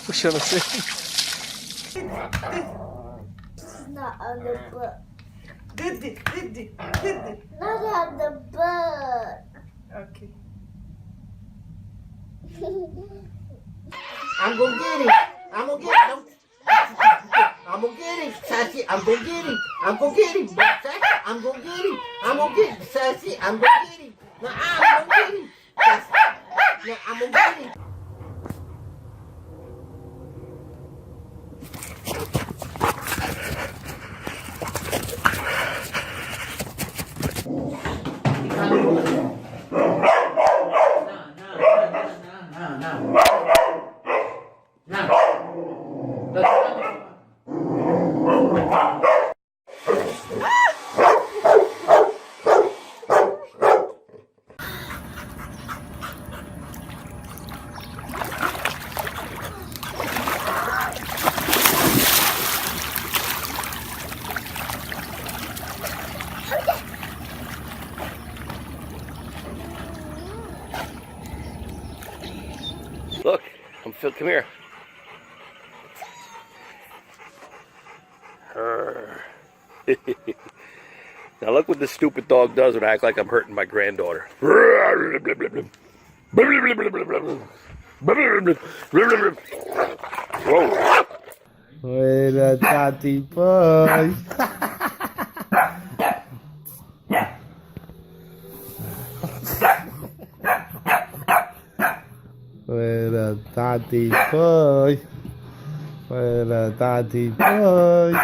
Puxa você. Not on the book. Diddy. Not on the book. Okay. I'm gonna get him. I'm gonna get him. I'm gonna get him, Sassy. I'm gonna get him. I'm gonna get him. Sassy, I'm gonna get him. I'm gonna get him, Sassy. I'm gonna get him. No, I'm gonna get him. Sassy. No, I'm gonna get him. Look, come here. Now look what this stupid dog does when I act like I'm hurting my granddaughter. Whoa. Buena, Tati Boy. Buena, Tati Boy. Buena, Tati Boy.